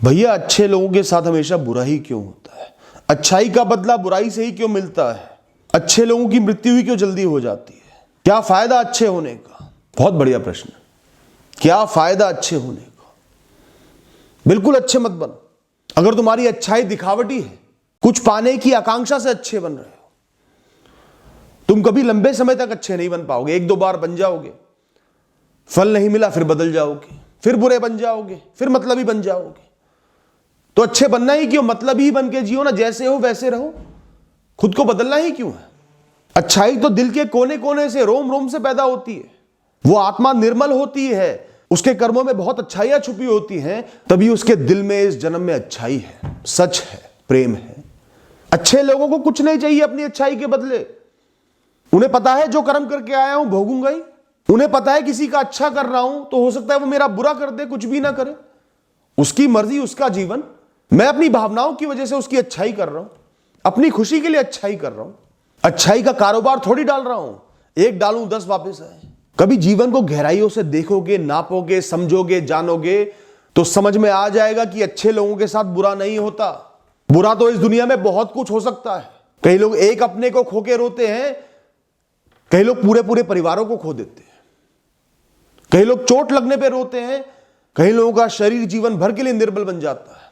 भैया अच्छे लोगों के साथ हमेशा बुरा ही क्यों होता है? अच्छाई का बदला बुराई से ही क्यों मिलता है? अच्छे लोगों की मृत्यु ही क्यों जल्दी हो जाती है? क्या फायदा अच्छे होने का? बहुत बढ़िया प्रश्न। क्या फायदा अच्छे होने का? बिल्कुल अच्छे मत बनो। अगर तुम्हारी अच्छाई दिखावटी है, कुछ पाने की आकांक्षा से अच्छे बन रहे हो, तुम कभी लंबे समय तक अच्छे नहीं बन पाओगे। एक दो बार बन जाओगे, फल नहीं मिला फिर बदल जाओगे, फिर बुरे बन जाओगे, फिर मतलबी बन जाओगे। तो अच्छे बनना ही क्यों? मतलब ही बन के जियो ना, जैसे हो वैसे रहो। खुद को बदलना ही क्यों है? अच्छाई तो दिल के कोने कोने से, रोम रोम से पैदा होती है। वो आत्मा निर्मल होती है, उसके कर्मों में बहुत अच्छाइयां छुपी होती हैं, तभी उसके दिल में इस जन्म में अच्छाई है, सच है, प्रेम है। अच्छे लोगों को कुछ नहीं चाहिए अपनी अच्छाई के बदले। उन्हें पता है जो कर्म करके आया हूं भोगूंगा ही। उन्हें पता है किसी का अच्छा कर रहा हूं तो हो सकता है वो मेरा बुरा कर दे, कुछ भी ना करे। उसकी मर्जी, उसका जीवन। मैं अपनी भावनाओं की वजह से उसकी अच्छाई कर रहा हूं, अपनी खुशी के लिए अच्छाई कर रहा हूं। अच्छाई का कारोबार थोड़ी डाल रहा हूं, एक डालूं 10 वापस आए। कभी जीवन को गहराइयों से देखोगे, नापोगे, समझोगे, जानोगे तो समझ में आ जाएगा कि अच्छे लोगों के साथ बुरा नहीं होता। बुरा तो इस दुनिया में बहुत कुछ हो सकता है। कई लोग एक अपने को खो के रोते हैं, कई लोग पूरे पूरे परिवारों को खो देते हैं। कई लोग चोट लगने पे रोते हैं, कई लोगों का शरीर जीवन भर के लिए निर्बल बन जाता है।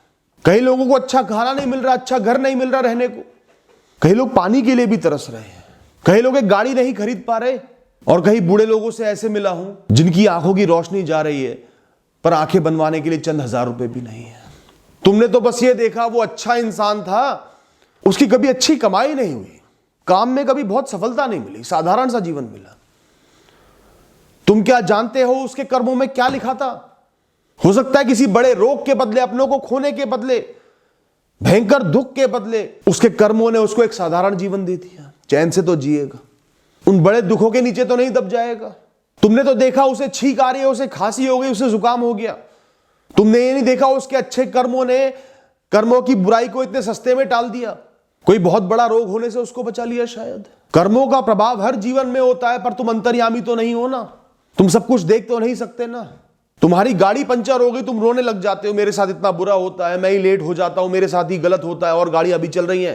कई लोगों को अच्छा खाना नहीं मिल रहा, अच्छा घर नहीं मिल रहा रहने को। कई लोग पानी के लिए भी तरस रहे हैं। कई लोग एक गाड़ी नहीं खरीद पा रहे। और कई बूढ़े लोगों से ऐसे मिला हूं जिनकी आंखों की रोशनी जा रही है, पर आंखें बनवाने के लिए चंद हजार रुपए भी नहीं है। तुमने तो बस ये देखा वो अच्छा इंसान था, उसकी कभी अच्छी कमाई नहीं हुई, काम में कभी बहुत सफलता नहीं मिली, साधारण सा जीवन मिला। तुम क्या जानते हो उसके कर्मों में क्या लिखा था? हो सकता है किसी बड़े रोग के बदले, अपनों को खोने के बदले, भयंकर दुख के बदले उसके कर्मों ने उसको एक साधारण जीवन दे दिया। चैन से तो जिएगा, उन बड़े दुखों के नीचे तो नहीं दब जाएगा। तुमने तो देखा उसे छींक आ रही है, उसे खांसी हो गई, उसे जुकाम हो गया। तुमने ये नहीं देखा उसके अच्छे कर्मों ने कर्मों की बुराई को इतने सस्ते में टाल दिया। कोई बहुत बड़ा रोग होने से उसको बचा लिया शायद। कर्मों का प्रभाव हर जीवन में होता है, पर तुम अंतर्यामी तो नहीं हो ना। तुम सब कुछ देख तो नहीं सकते ना। तुम्हारी गाड़ी पंचर हो गई, तुम रोने लग जाते हो, मेरे साथ इतना बुरा होता है, मैं ही लेट हो जाता हूं, मेरे साथ ही गलत होता है और गाड़ी अभी चल रही है।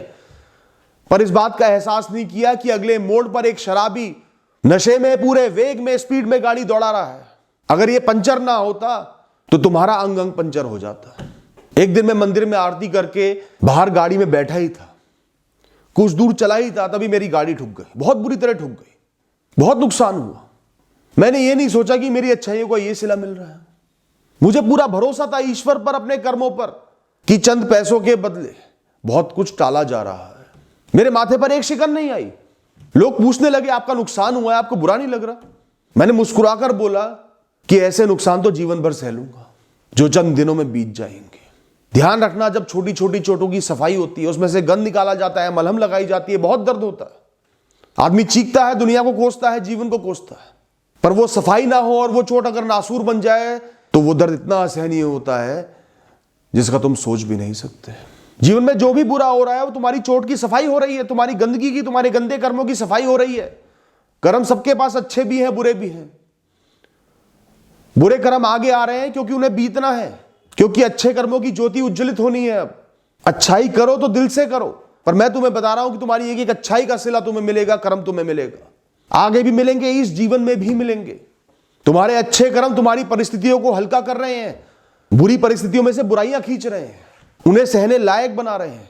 पर इस बात का एहसास नहीं किया कि अगले मोड़ पर एक शराबी नशे में पूरे वेग में स्पीड में गाड़ी दौड़ा रहा है। अगर ये पंचर ना होता तो तुम्हारा अंग अंग पंचर हो जाता। एक दिन मैं मंदिर में आरती करके बाहर गाड़ी में बैठा ही था, कुछ दूर चला ही था, तभी मेरी गाड़ी ठुक गई, बहुत बुरी तरह ठुक गई, बहुत नुकसान हुआ। मैंने ये नहीं सोचा कि मेरी अच्छाइयों को ये सिला मिल रहा है। मुझे पूरा भरोसा था ईश्वर पर, अपने कर्मों पर, कि चंद पैसों के बदले बहुत कुछ टाला जा रहा है। मेरे माथे पर एक शिकन नहीं आई। लोग पूछने लगे आपका नुकसान हुआ है, आपको बुरा नहीं लग रहा? मैंने मुस्कुराकर बोला कि ऐसे नुकसान तो जीवन भर सह लूंगा जो चंद दिनों में बीत जाएंगे। ध्यान रखना, जब छोटी छोटी चोटों की सफाई होती है, उसमें से गंद निकाला जाता है, मलहम लगाई जाती है, बहुत दर्द होता है। आदमी चीखता है, दुनिया को कोसता है, जीवन को कोसता है, पर वो सफाई ना हो और वो चोट अगर नासूर बन जाए तो वो दर्द इतना असहनीय होता है जिसका तुम सोच भी नहीं सकते। जीवन में जो भी बुरा हो रहा है वो तुम्हारी चोट की सफाई हो रही है, तुम्हारी गंदगी की, तुम्हारे गंदे कर्मों की सफाई हो रही है। कर्म सबके पास अच्छे भी हैं, बुरे भी हैं। बुरे कर्म आगे आ रहे हैं क्योंकि उन्हें बीतना है, क्योंकि अच्छे कर्मों की ज्योति उज्जवलित होनी है। अब अच्छाई करो तो दिल से करो, पर मैं तुम्हें बता रहा हूं कि तुम्हारी एक एक अच्छाई का सिला तुम्हें मिलेगा, कर्म तुम्हें मिलेगा, आगे भी मिलेंगे, इस जीवन में भी मिलेंगे। तुम्हारे अच्छे कर्म तुम्हारी परिस्थितियों को हल्का कर रहे हैं, बुरी परिस्थितियों में से बुराइयां खींच रहे हैं, उन्हें सहने लायक बना रहे हैं।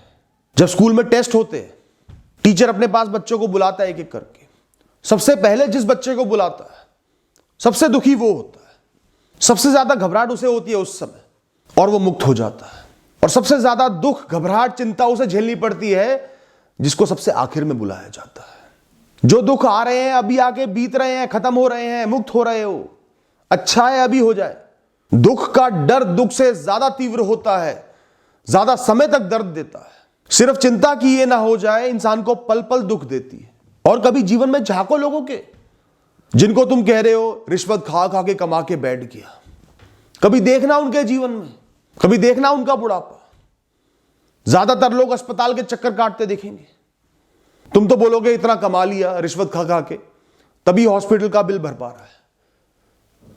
जब स्कूल में टेस्ट होते हैं, टीचर अपने पास बच्चों को बुलाता है एक एक करके। सबसे पहले जिस बच्चे को बुलाता है सबसे दुखी वो होता है, सबसे ज्यादा घबराहट उसे होती है उस समय, और वो मुक्त हो जाता है। और सबसे ज्यादा दुख, घबराहट, चिंता उसे झेलनी पड़ती है जिसको सबसे आखिर में बुलाया जाता है। जो दुख आ रहे हैं, अभी आके बीत रहे हैं, खत्म हो रहे हैं, मुक्त हो रहे हो, अच्छा है अभी हो जाए। दुख का डर दुख से ज्यादा तीव्र होता है, ज्यादा समय तक दर्द देता है। सिर्फ चिंता की ये ना हो जाए, इंसान को पल पल दुख देती है। और कभी जीवन में झांको लोगों के, जिनको तुम कह रहे हो रिश्वत खा खा के कमा के बैठ गया। कभी देखना उनके जीवन में, कभी देखना उनका बुढ़ापा। ज्यादातर लोग अस्पताल के चक्कर काटते देखेंगे। तुम तो बोलोगे इतना कमा लिया रिश्वत खा खा के, तभी हॉस्पिटल का बिल भर पा रहा है।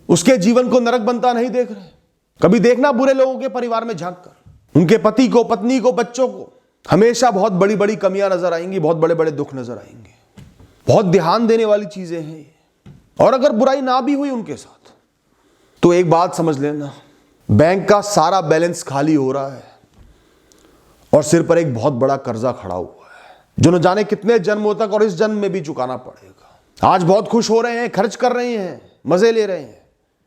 उसके जीवन को नरक बनता नहीं देख रहे। कभी देखना बुरे लोगों के परिवार में झांक कर, उनके पति को, पत्नी को, बच्चों को हमेशा बहुत बड़ी बड़ी कमियां नजर आएंगी, बहुत बड़े बड़े दुख नजर आएंगे। बहुत ध्यान देने वाली चीजें हैं ये। और अगर बुराई ना भी हुई उनके साथ, तो एक बात समझ लेना, बैंक का सारा बैलेंस खाली हो रहा है और सिर पर एक बहुत बड़ा कर्जा खड़ा हुआ है, जो न जाने कितने जन्मों तक और इस जन्म में भी चुकाना पड़ेगा। आज बहुत खुश हो रहे हैं, खर्च कर रहे हैं, मजे ले रहे हैं,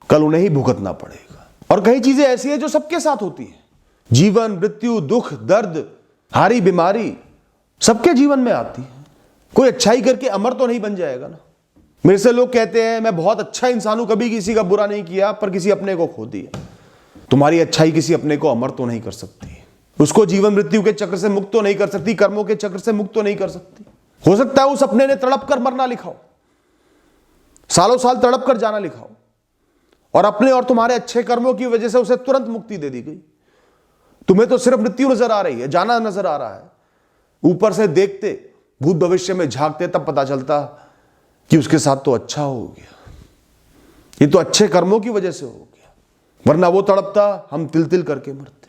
कल उन्हें ही भुगतना पड़ेगा। और कई चीजें ऐसी हैं जो सबके साथ होती हैं, जीवन, मृत्यु, दुख, दर्द, हारी बीमारी सबके जीवन में आती है। कोई अच्छाई करके अमर तो नहीं बन जाएगा ना। मेरे से लोग कहते हैं मैं बहुत अच्छा इंसान हूं, कभी किसी का बुरा नहीं किया, पर किसी अपने को खो दिया। तुम्हारी अच्छाई किसी अपने को अमर तो नहीं कर सकती, उसको जीवन मृत्यु के चक्र से मुक्त तो नहीं कर सकती, कर्मों के चक्र से मुक्त तो नहीं कर सकती। हो सकता है उस अपने ने तड़प कर मरना लिखा हो, सालों साल तड़प कर जाना लिखा हो, और अपने और तुम्हारे अच्छे कर्मों की वजह से उसे तुरंत मुक्ति दे दी गई। तुम्हें तो सिर्फ मृत्यु नजर आ रही है, जाना नजर आ रहा है। ऊपर से देखते, भूत भविष्य में झांकते, तब पता चलता कि उसके साथ तो अच्छा हो गया, ये तो अच्छे कर्मों की वजह से हो गया, वरना वो तड़पता, हम तिल तिल करके मरते।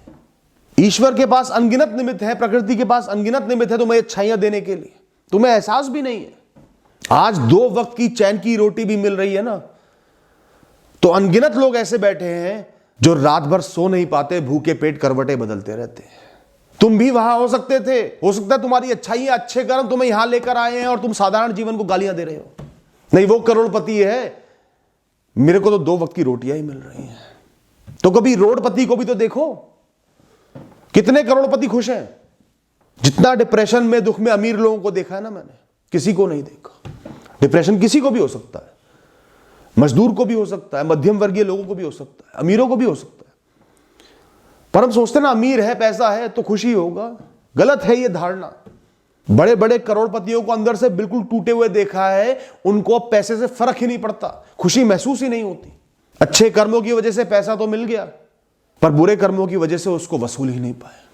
ईश्वर के पास अनगिनत निमित्त है, प्रकृति के पास अनगिनत निमित्त है तुम्हें अच्छाइयां देने के लिए, तुम्हें एहसास भी नहीं है। आज 2 वक्त की चैन की रोटी भी मिल रही है ना, तो अनगिनत लोग ऐसे बैठे हैं जो रात भर सो नहीं पाते, भूखे पेट करवटें बदलते रहते हैं। तुम भी वहां हो सकते थे, हो सकता है तुम्हारी अच्छाइयां, अच्छे कर्म तुम्हें यहां लेकर आए हैं और तुम साधारण जीवन को गालियां दे रहे हो। नहीं, वो करोड़पति है, मेरे को तो 2 वक्त की रोटियां ही मिल रही हैं। तो कभी रोडपति को भी तो देखो, कितने करोड़पति खुश हैं। जितना डिप्रेशन में, दुख में अमीर लोगों को देखा है ना मैंने, किसी को नहीं देखा। डिप्रेशन किसी को भी हो सकता है, मजदूर को भी हो सकता है, मध्यम वर्गीय लोगों को भी हो सकता है, अमीरों को भी हो सकता है। पर हम सोचते ना अमीर है, पैसा है तो खुशी होगा। गलत है ये धारणा। बड़े बड़े करोड़पतियों को अंदर से बिल्कुल टूटे हुए देखा है, उनको पैसे से फर्क ही नहीं पड़ता, खुशी महसूस ही नहीं होती। अच्छे कर्मों की वजह से पैसा तो मिल गया, पर बुरे कर्मों की वजह से उसको वसूल ही नहीं पाए।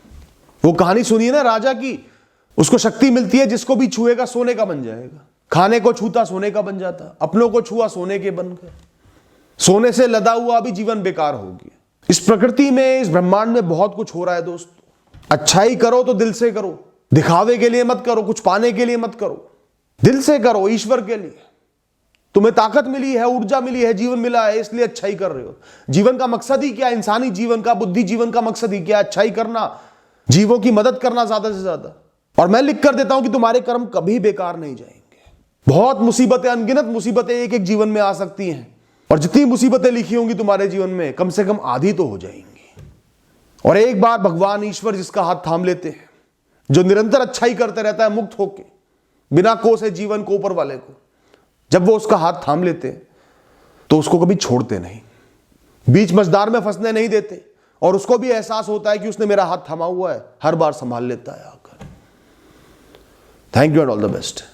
वो कहानी सुनिए ना राजा की, उसको शक्ति मिलती है, जिसको भी छुएगा सोने का बन जाएगा। खाने को छूता सोने का बन जाता, अपनों को छुआ सोने के बन गए। सोने से लदा हुआ भी जीवन बेकार हो गया। इस प्रकृति में, इस ब्रह्मांड में बहुत कुछ हो रहा है दोस्तों। अच्छाई करो तो दिल से करो, दिखावे के लिए मत करो, कुछ पाने के लिए मत करो, दिल से करो, ईश्वर के लिए। तुम्हें ताकत मिली है, ऊर्जा मिली है, जीवन मिला है, इसलिए अच्छाई कर रहे हो। जीवन का मकसद ही क्या, इंसानी जीवन का, बुद्धि जीवन का मकसद ही क्या, अच्छाई करना, जीवों की मदद करना ज्यादा से ज्यादा। और मैं लिख कर देता हूं कि तुम्हारे कर्म कभी बेकार नहीं जाएंगे। बहुत मुसीबतें, अनगिनत मुसीबतें एक एक जीवन में आ सकती हैं, और जितनी मुसीबतें लिखी होंगी तुम्हारे जीवन में, कम से कम आधी तो हो जाएंगी। और एक बार भगवान ईश्वर जिसका हाथ थाम लेते हैं, जो निरंतर अच्छाई करते रहता है मुक्त होके, बिना कोसे जीवन को, ऊपर वाले को, जब वो उसका हाथ थाम लेते हैं तो उसको कभी छोड़ते नहीं, बीच मझधार में फंसने नहीं देते, और उसको भी एहसास होता है कि उसने मेरा हाथ थामा हुआ है, हर बार संभाल लेता है आकर। Thank you and all the best.